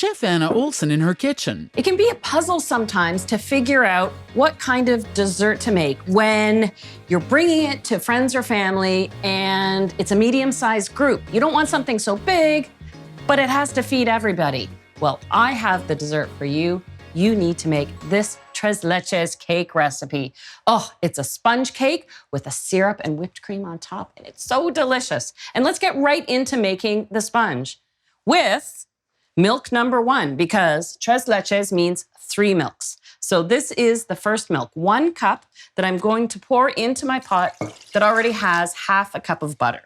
Chef Anna Olson in her kitchen. It can be a puzzle sometimes to figure out what kind of dessert to make when you're bringing it to friends or family and it's a medium-sized group. You don't want something so big, but it has to feed everybody. Well, I have the dessert for you. You need to make this Tres Leches cake recipe. Oh, it's a sponge cake with a syrup and whipped cream on top, and it's so delicious. And let's get right into making the sponge with milk number 1, because Tres Leches means 3 milks. So this is the first milk, 1 cup that I'm going to pour into my pot that already has half a cup of butter.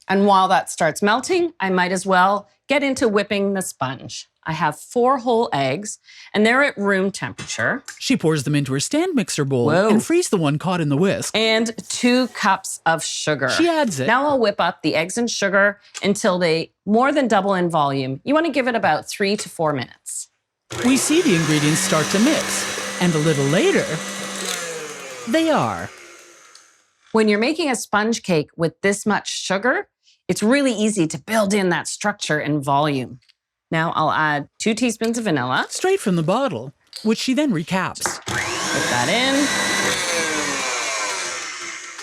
And while that starts melting, I might as well get into whipping the sponge. I have 4 whole eggs, and they're at room temperature. She pours them into her stand mixer bowl and frees the one caught in the whisk. And 2 cups of sugar. She adds it. Now I'll whip up the eggs and sugar until they more than double in volume. You want to give it about 3 to 4 minutes. We see the ingredients start to mix, and a little later, they are. When you're making a sponge cake with this much sugar, it's really easy to build in that structure and volume. Now I'll add 2 teaspoons of vanilla. Straight from the bottle, which she then recaps. Put that in.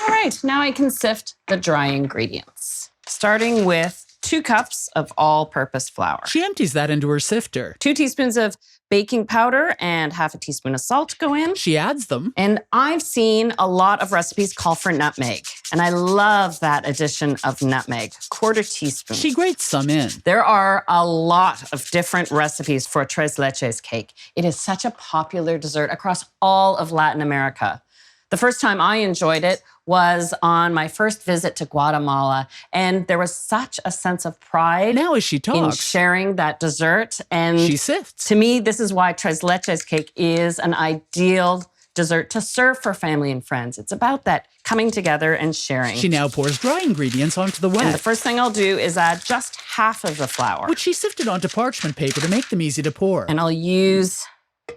All right, now I can sift the dry ingredients, starting with 2 cups of all-purpose flour. She empties that into her sifter. 2 teaspoons of baking powder and half a teaspoon of salt go in. She adds them. And I've seen a lot of recipes call for nutmeg, and I love that addition of nutmeg, 1/4 teaspoon. She grates some in. There are a lot of different recipes for Tres Leches cake. It is such a popular dessert across all of Latin America. The first time I enjoyed it was on my first visit to Guatemala, and there was such a sense of pride now as she talks in sharing that dessert. And she sifts. To me, this is why Tres Leches cake is an ideal dessert to serve for family and friends. It's about that coming together and sharing. She now pours dry ingredients onto the wet. And the first thing I'll do is add just half of the flour, which she sifted onto parchment paper to make them easy to pour. And I'll use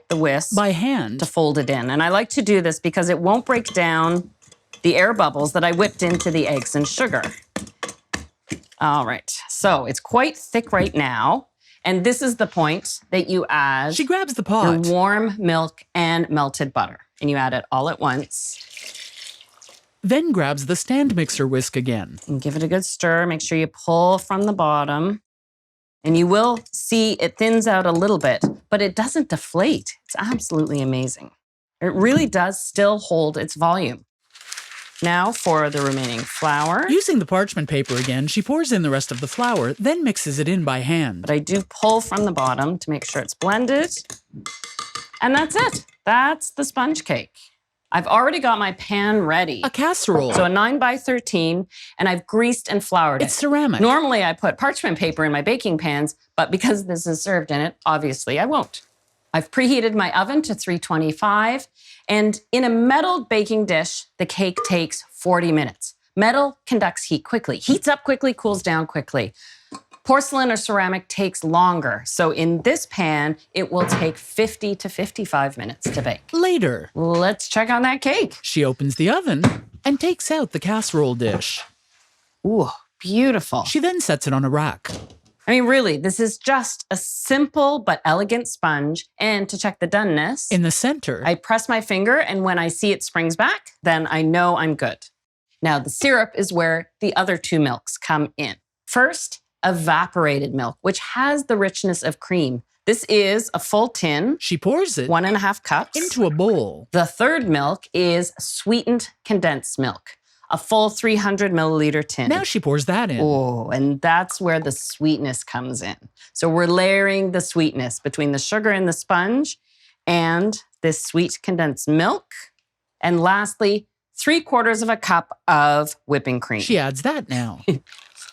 the whisk by hand to fold it in. And I like to do this because it won't break down the air bubbles that I whipped into the eggs and sugar. All right, so it's quite thick right now. And this is the point that you add. She grabs the pot. Your warm milk and melted butter. And you add it all at once. Then grabs the stand mixer whisk again. And give it a good stir. Make sure you pull from the bottom. And you will see it thins out a little bit, but it doesn't deflate. It's absolutely amazing. It really does still hold its volume. Now for the remaining flour. Using the parchment paper again, she pours in the rest of the flour, then mixes it in by hand. But I do pull from the bottom to make sure it's blended. And that's it. That's the sponge cake. I've already got my pan ready. A casserole. So a 9x13, and I've greased and floured it. It's ceramic. Normally I put parchment paper in my baking pans, but because this is served in it, obviously I won't. I've preheated my oven to 325, and in a metal baking dish, the cake takes 40 minutes. Metal conducts heat quickly, heats up quickly, cools down quickly. Porcelain or ceramic takes longer. So in this pan, it will take 50 to 55 minutes to bake. Later. Let's check on that cake. She opens the oven and takes out the casserole dish. Ooh, beautiful. She then sets it on a rack. I mean, really, this is just a simple but elegant sponge. And to check the doneness, in the center, I press my finger, and when I see it springs back, then I know I'm good. Now, the syrup is where the other 2 milks come in. First, evaporated milk, which has the richness of cream. This is a full tin. She pours it 1.5 cups into a bowl. The third milk is sweetened condensed milk, a full 300 milliliter tin. Now she pours that in. Oh, and that's where the sweetness comes in. So we're layering the sweetness between the sugar in the sponge and this sweet condensed milk. And lastly, 3/4 cup of whipping cream. She adds that now.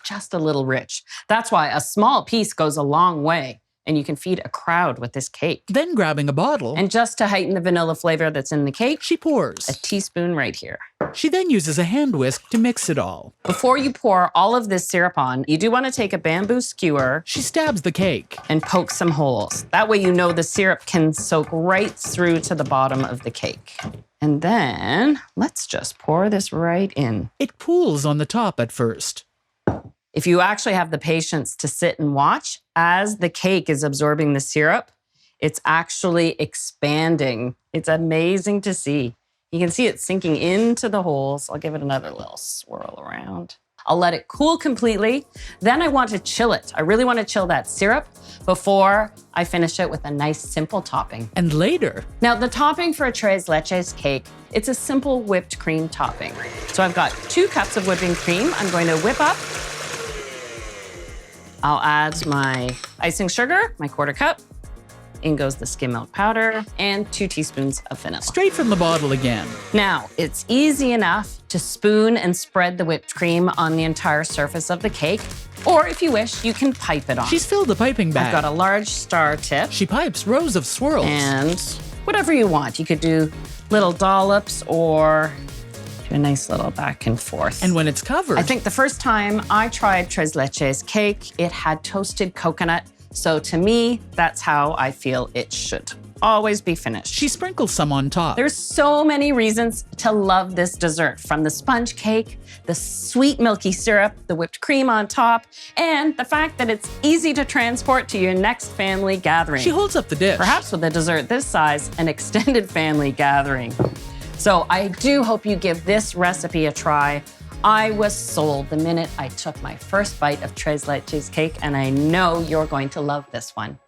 Just a little rich. That's why a small piece goes a long way, and you can feed a crowd with this cake. Then grabbing a bottle. And just to heighten the vanilla flavor that's in the cake, she pours a teaspoon right here. She then uses a hand whisk to mix it all. Before you pour all of this syrup on, you do want to take a bamboo skewer. She stabs the cake and poke some holes. That way you know the syrup can soak right through to the bottom of the cake. And then let's just pour this right in. It pools on the top at first. If you actually have the patience to sit and watch, as the cake is absorbing the syrup, it's actually expanding. It's amazing to see. You can see it sinking into the holes. I'll give it another little swirl around. I'll let it cool completely. Then I want to chill it. I really want to chill that syrup before I finish it with a nice simple topping. And later, Now the topping for a Tres Leches cake, it's a simple whipped cream topping. So I've got 2 cups of whipping cream. I'm going to whip up. I'll add my icing sugar, my 1/4 cup. In goes the skim milk powder and 2 teaspoons of vanilla. straight from the bottle again. Now, it's easy enough to spoon and spread the whipped cream on the entire surface of the cake, or if you wish, you can pipe it on. She's filled the piping bag. I've got a large star tip She pipes rows of swirls. and whatever you want. You could do little dollops or do a nice little back and forth. And when it's covered, I think the first time I tried Tres Leches cake, it had toasted coconut. So to me, that's how I feel it should always be finished. she sprinkles some on top. There's so many reasons to love this dessert, from the sponge cake, the sweet milky syrup, the whipped cream on top, and the fact that it's easy to transport to your next family gathering. She holds up the dish. Perhaps with a dessert this size, an extended family gathering. So I do hope you give this recipe a try. I was sold the minute I took my first bite of Tres Leches cake, and I know you're going to love this one.